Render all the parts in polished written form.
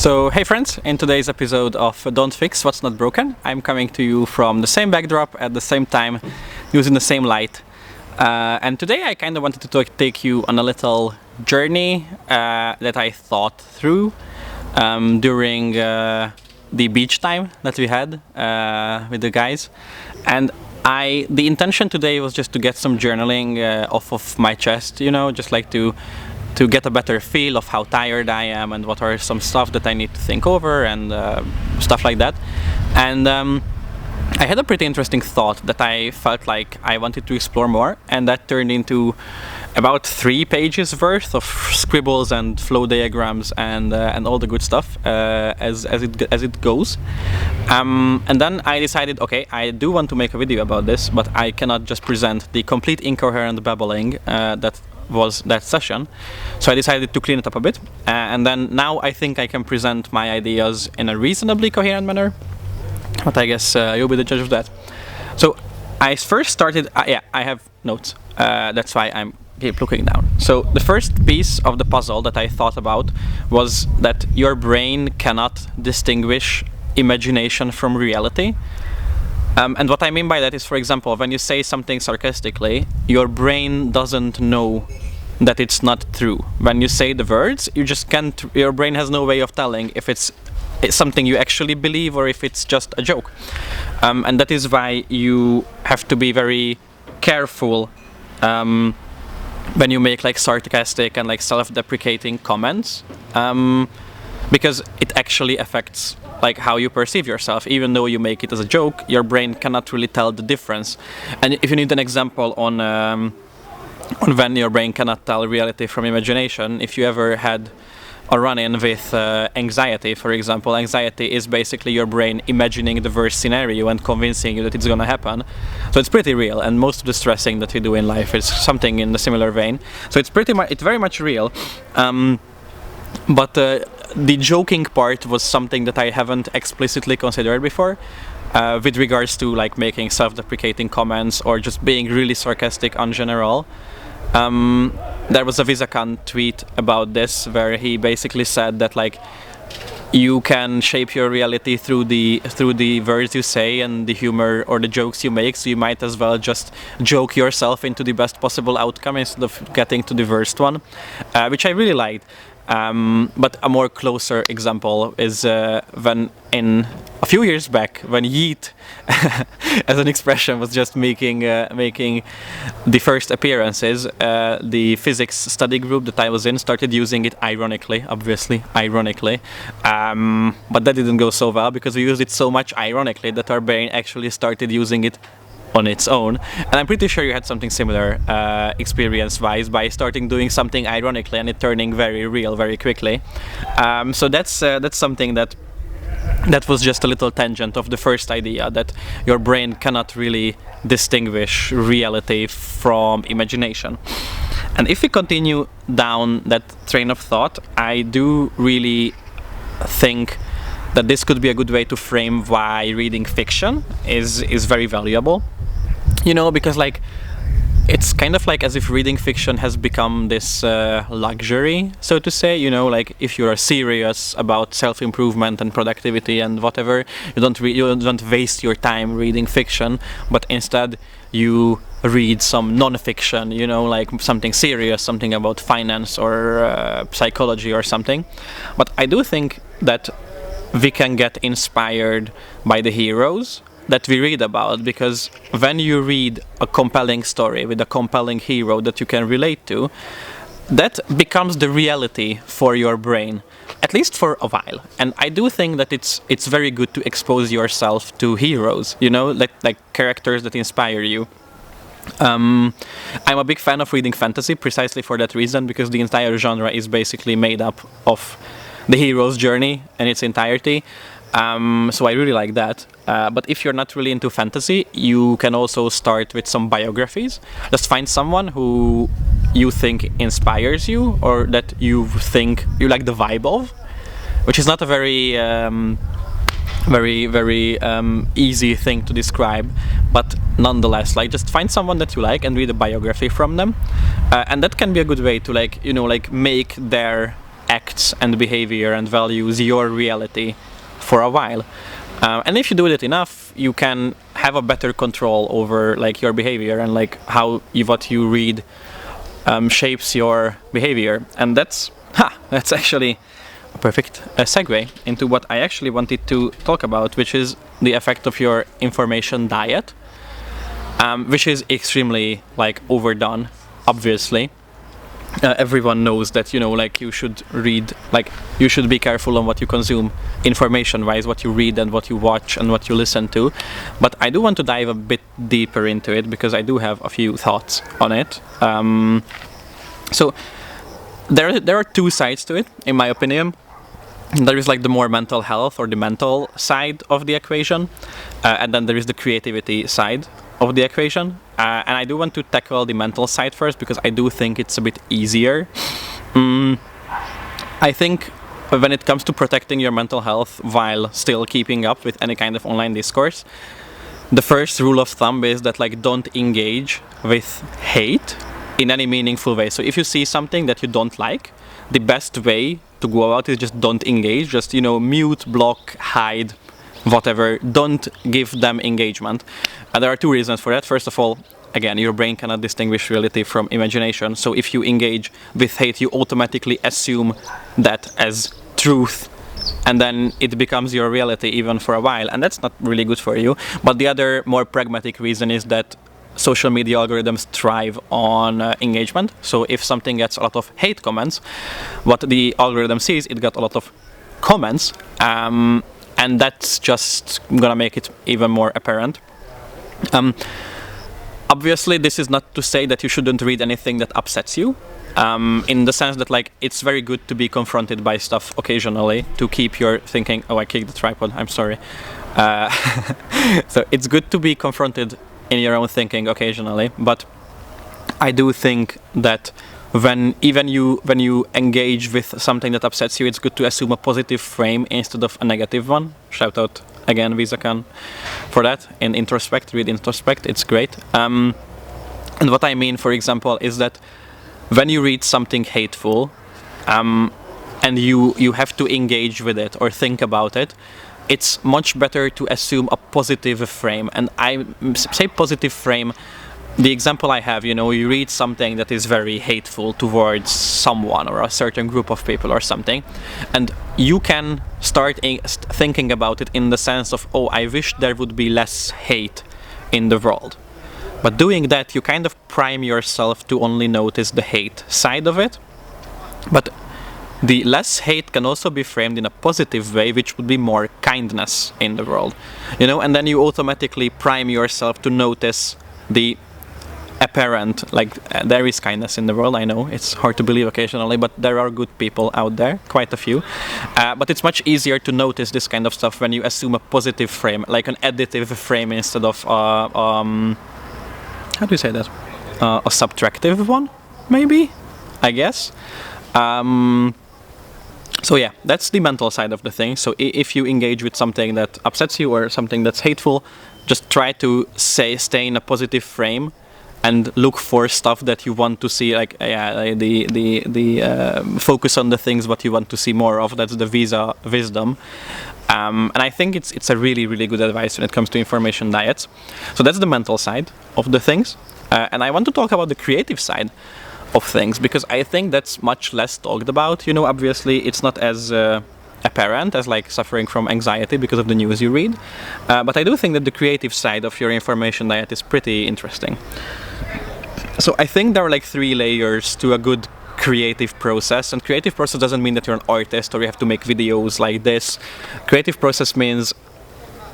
So hey friends, in today's episode of Don't Fix What's Not Broken, I'm coming to you from the same backdrop at the same time, using the same light. And today I kind of wanted to take you on a little journey that I thought through during the beach time that we had with the guys. And the intention today was just to get some journaling off of my chest, just like to get a better feel of how tired I am and what are some stuff that I need to think over and stuff like that. And I had a pretty interesting thought that I felt like I wanted to explore more, and that turned into about 3 pages worth of scribbles and flow diagrams and all the good stuff as it goes. And then I decided, okay, I do want to make a video about this, but I cannot just present the complete incoherent babbling that was that session. So I decided to clean it up a bit, and then now I think I can present my ideas in a reasonably coherent manner, but I guess you'll be the judge of that. So I first started, I have notes, that's why I'm keep looking down. So the first piece of the puzzle that I thought about was that your brain cannot distinguish imagination from reality. And what I mean by that is, for example, when you say something sarcastically, your brain doesn't know that it's not true. When you say the words, you just can't, your brain has no way of telling if it's something you actually believe or if it's just a joke. And that is why you have to be very careful when you make like sarcastic and like self-deprecating comments, because it actually affects like how you perceive yourself. Even though you make it as a joke, your brain cannot really tell the difference. And if you need an example on when your brain cannot tell reality from imagination, if you ever had a run-in with anxiety, for example, anxiety is basically your brain imagining the worst scenario and convincing you that it's gonna happen. So it's pretty real, and most of the stressing that we do in life is something in the similar vein. So it's very much real. But the joking part was something that I haven't explicitly considered before, with regards to like making self-deprecating comments or just being really sarcastic in general. There was a visakanv tweet about this where he basically said that like you can shape your reality through the words you say and the humor or the jokes you make, so you might as well just joke yourself into the best possible outcome instead of getting to the worst one, which I really liked. But a more closer example is when in a few years back, when Yeet as an expression was just making the first appearances, the physics study group that I was in started using it ironically, obviously ironically, but that didn't go so well because we used it so much ironically that our brain actually started using it on its own. And I'm pretty sure you had something similar experience-wise by starting doing something ironically and it turning very real very quickly. So that's something that was just a little tangent of the first idea, that your brain cannot really distinguish reality from imagination. And if we continue down that train of thought, I do really think that this could be a good way to frame why reading fiction is very valuable. Because like it's kind of like as if reading fiction has become this luxury, so to say. Like if you are serious about self-improvement and productivity and whatever, you don't waste your time reading fiction, but instead you read some non-fiction, like something serious, something about finance or psychology or something. But I do think that we can get inspired by the heroes that we read about, because when you read a compelling story with a compelling hero that you can relate to, that becomes the reality for your brain, at least for a while. And I do think that it's very good to expose yourself to heroes, like characters that inspire you. I'm a big fan of reading fantasy precisely for that reason, because the entire genre is basically made up of the hero's journey in its entirety. So I really like that. But if you're not really into fantasy, you can also start with some biographies. Just find someone who you think inspires you, or that you think you like the vibe of, which is not a very easy thing to describe, but nonetheless, like, just find someone that you like and read a biography from them, and that can be a good way to make their acts and behavior and values your reality for a while. And if you do it enough, you can have a better control over like your behavior and like how what you read shapes your behavior. And that's actually a perfect segue into what I actually wanted to talk about, which is the effect of your information diet, which is extremely like overdone, obviously. Everyone knows that, you know, like you should read, like you should be careful on what you consume information wise, what you read and what you watch and what you listen to. But I do want to dive a bit deeper into it because I do have a few thoughts on it. So there are two sides to it, in my opinion. There is like the more mental health or the mental side of the equation, and then there is the creativity side of the equation. And I do want to tackle the mental side first because I do think it's a bit easier. I think when it comes to protecting your mental health while still keeping up with any kind of online discourse, the first rule of thumb is that like don't engage with hate in any meaningful way. So if you see something that you don't like, the best way to go about is just don't engage, just, you know, mute, block, hide, whatever. Don't give them engagement. And there are two reasons for that. First of all, again, your brain cannot distinguish reality from imagination. So if you engage with hate, you automatically assume that as truth, and then it becomes your reality even for a while, and that's not really good for you. But the other more pragmatic reason is that social media algorithms thrive on engagement. So if something gets a lot of hate comments, what the algorithm sees, it got a lot of comments, and that's just gonna make it even more apparent. Obviously, this is not to say that you shouldn't read anything that upsets you, in the sense that like it's very good to be confronted by stuff occasionally to keep your thinking. Oh, I kicked the tripod, I'm sorry. So it's good to be confronted in your own thinking occasionally, but I do think that when you engage with something that upsets you, it's good to assume a positive frame instead of a negative one. Shout out again visakanv for that. In introspect, read introspect, it's great. And what I mean, for example, is that when you read something hateful, and you have to engage with it or think about it, it's much better to assume a positive frame. And I say positive frame, the example I have, you know, you read something that is very hateful towards someone or a certain group of people or something, and you can start thinking about it in the sense of, oh, I wish there would be less hate in the world. But doing that, you kind of prime yourself to only notice the hate side of it. But the less hate can also be framed in a positive way, which would be more kindness in the world, you know, and then you automatically prime yourself to notice the apparent, like there is kindness in the world. I know it's hard to believe occasionally, but there are good people out there, quite a few. But it's much easier to notice this kind of stuff when you assume a positive frame, like an additive frame instead of how do you say that? A subtractive one, maybe, I guess. So yeah, that's the mental side of the thing. So if you engage with something that upsets you or something that's hateful, just try to stay in a positive frame and look for stuff that you want to see, like the focus on the things what you want to see more of. That's the wisdom. And I think it's a really, really good advice when it comes to information diets. So that's the mental side of the things. And I want to talk about the creative side of things, because I think that's much less talked about. You know, obviously it's not as apparent as like suffering from anxiety because of the news you read, but I do think that the creative side of your information diet is pretty interesting. So I think there are like 3 layers to a good creative process, and creative process doesn't mean that you're an artist or you have to make videos like this. Creative process means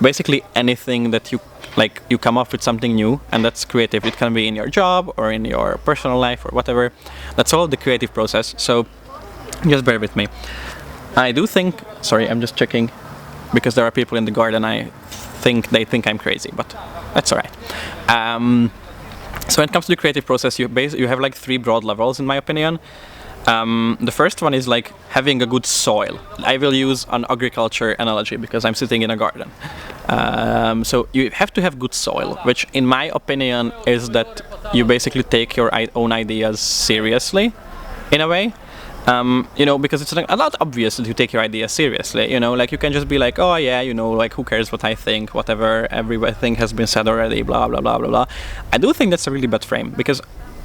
basically anything that you come up with something new, and that's creative. It can be in your job or in your personal life or whatever. That's all the creative process. So just bear with me. I do think, sorry, I'm just checking because there are people in the garden. I think they think I'm crazy, but that's all right. So when it comes to the creative process, you have like 3 broad levels in my opinion. The first one is like having a good soil. I will use an agriculture analogy because I'm sitting in a garden. So you have to have good soil, which in my opinion is that you basically take your own ideas seriously, in a way, You know, because it's like a lot obvious that you take your ideas seriously. You know, like you can just be like, oh yeah, you know, like who cares what I think, whatever, everything has been said already, blah blah blah blah blah. I do think that's a really bad frame, because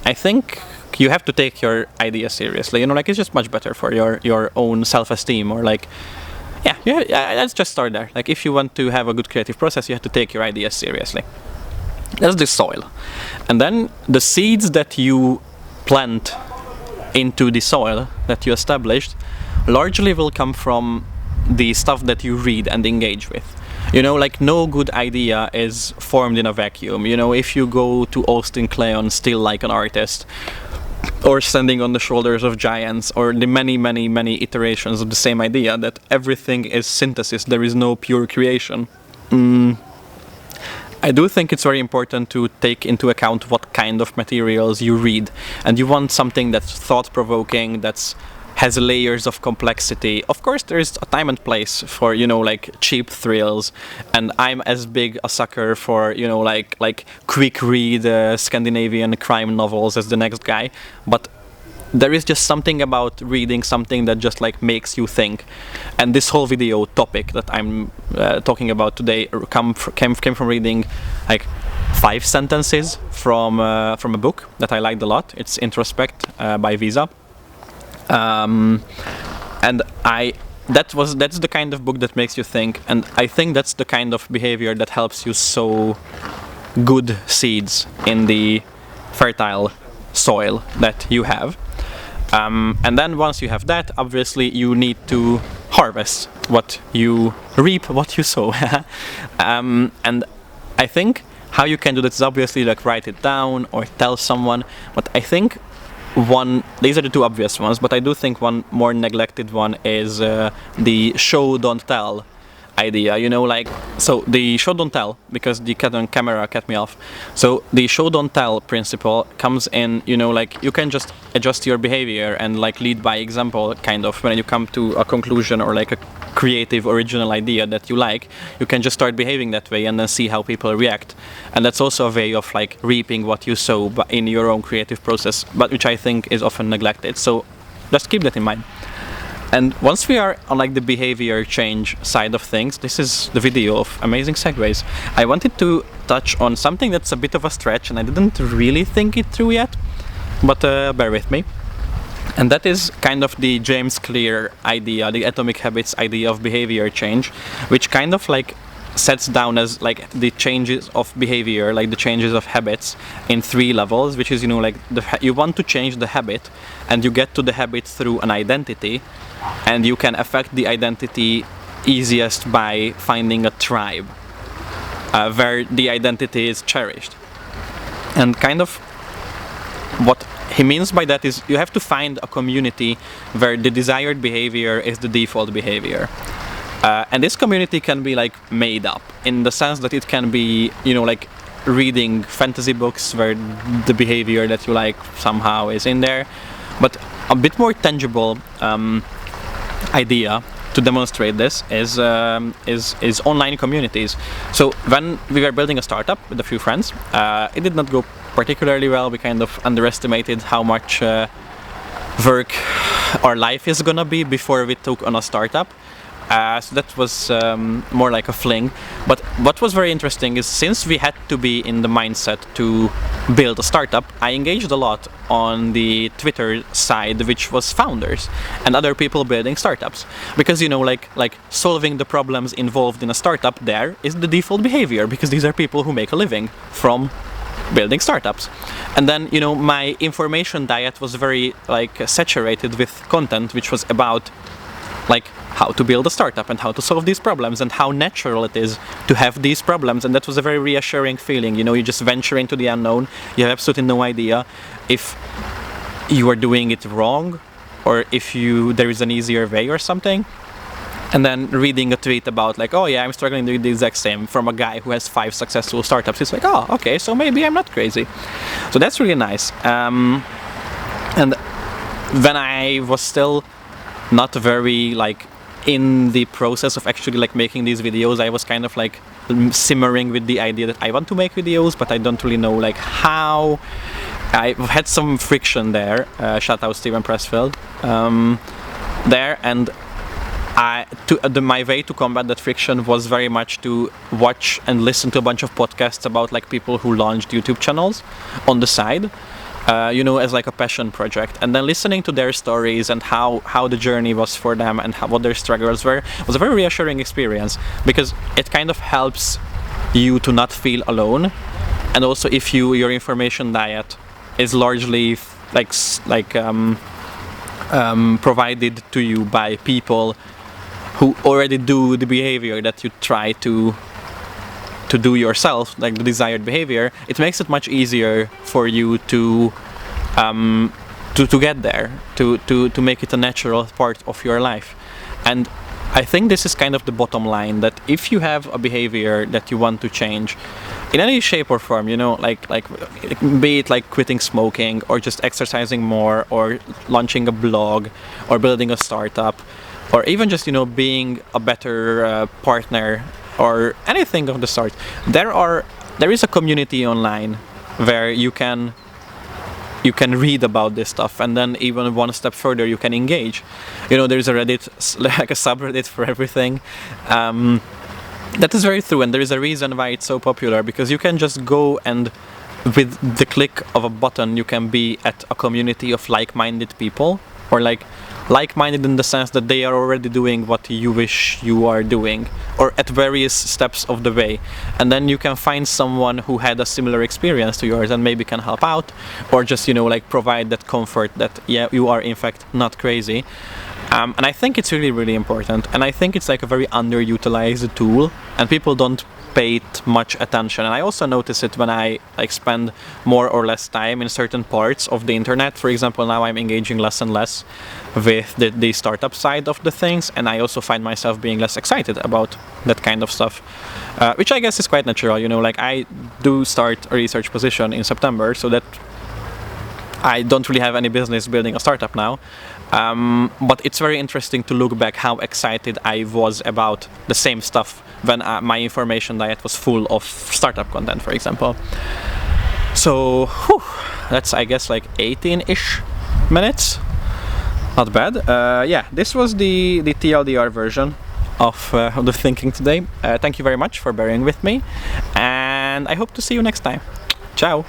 I think you have to take your ideas seriously. You know, like it's just much better for your own self-esteem, or like, yeah, let's just start there. Like if you want to have a good creative process, you have to take your ideas seriously. That's the soil, and then the seeds that you plant into the soil that you established largely will come from the stuff that you read and engage with. You know, like no good idea is formed in a vacuum. You know, if you go to Austin Clay on Still Like an Artist, or Standing on the Shoulders of Giants, or the many iterations of the same idea, that everything is synthesis, there is no pure creation. I do think it's very important to take into account what kind of materials you read, and you want something that's thought-provoking, that's has layers of complexity. Of course, there is a time and place for, you know, like cheap thrills, and I'm as big a sucker for, you know, like quick read Scandinavian crime novels as the next guy, but there is just something about reading something that just like makes you think. And this whole video topic that I'm talking about today came from reading like 5 sentences from a book that I liked a lot. It's Introspect by Visa, and that's the kind of book that makes you think, and I think that's the kind of behavior that helps you sow good seeds in the fertile soil that you have. And then once you have that, obviously you need to harvest what you reap, what you sow. And I think how you can do that is obviously like write it down or tell someone, but I think these are the 2 obvious ones, but I do think one more neglected one is the show don't tell idea, you know, like, so the show don't tell, because the camera cut me off. So the show don't tell principle comes in, you know, like you can just adjust your behavior and like lead by example, kind of, when you come to a conclusion or like a creative original idea that you like, you can just start behaving that way and then see how people react. And that's also a way of like reaping what you sow in your own creative process, but which I think is often neglected. So just keep that in mind. And once we are on like the behavior change side of things, this is the video of amazing segues. I wanted to touch on something that's a bit of a stretch, and I didn't really think it through yet, but bear with me. And that is kind of the James Clear idea, the Atomic Habits idea of behavior change, which kind of like sets down as like the changes of behavior, like the changes of habits in 3 levels, which is, you know, like you want to change the habit, and you get to the habit through an identity, and you can affect the identity easiest by finding a tribe where the identity is cherished. And kind of what he means by that is you have to find a community where the desired behavior is the default behavior. And this community can be like made up, in the sense that it can be, you know, like reading fantasy books where the behavior that you like somehow is in there. But a bit more tangible idea to demonstrate this is online communities. So when we were building a startup with a few friends, it did not go particularly well. We kind of underestimated how much work our life is gonna be before we took on a startup. So that was more like a fling. But what was very interesting is, since we had to be in the mindset to build a startup, I engaged a lot on the Twitter side, which was founders and other people building startups. Because, you know, like solving the problems involved in a startup there is the default behavior, because these are people who make a living from building startups. And then, you know, my information diet was very like saturated with content which was about like how to build a startup and how to solve these problems and how natural it is to have these problems. And that was a very reassuring feeling. You know, you just venture into the unknown. You have absolutely no idea if you are doing it wrong or if there is an easier way or something. And then reading a tweet about like, oh yeah, I'm struggling to do the exact same, from a guy who has 5 successful startups. It's like, oh, okay, so maybe I'm not crazy. So that's really nice. And when I was still not very like in the process of actually like making these videos, I was kind of like simmering with the idea that I want to make videos, but I don't really know like how I've had some friction there. Shout out Steven Pressfield. There, and my way to combat that friction was very much to watch and listen to a bunch of podcasts about like people who launched YouTube channels on the side, as like a passion project, and then listening to their stories and how the journey was for them and what their struggles were was a very reassuring experience, because it kind of helps you to not feel alone, and also if your information diet is largely provided to you by people who already do the behavior that you try to do yourself, like the desired behavior, it makes it much easier for you to get there, to make it a natural part of your life. And I think this is kind of the bottom line, that if you have a behavior that you want to change in any shape or form, like be it like quitting smoking or just exercising more or launching a blog or building a startup, or even just being a better partner or anything of the sort, there is a community online where you can read about this stuff, and then even one step further you can engage. There's a Reddit, like a subreddit for everything. That is very true, and there is a reason why it's so popular, because you can just go and with the click of a button you can be at a community of like-minded people, or like-minded in the sense that they are already doing what you wish you are doing, or at various steps of the way, and then you can find someone who had a similar experience to yours and maybe can help out, or just provide that comfort that you are in fact not crazy. And I think it's really, really important, and I think it's like a very underutilized tool, and people don't pay it much attention. And I also notice it when I spend more or less time in certain parts of the internet. For example, now I'm engaging less and less with the startup side of the things, and I also find myself being less excited about that kind of stuff, which I guess is quite natural. I do start a research position in September, so that I don't really have any business building a startup now, but it's very interesting to look back how excited I was about the same stuff when my information diet was full of startup content, for example. So that's, I guess, like 18-ish minutes. Not bad. This was the TLDR version of the thinking today. Thank you very much for bearing with me, and I hope to see you next time. Ciao!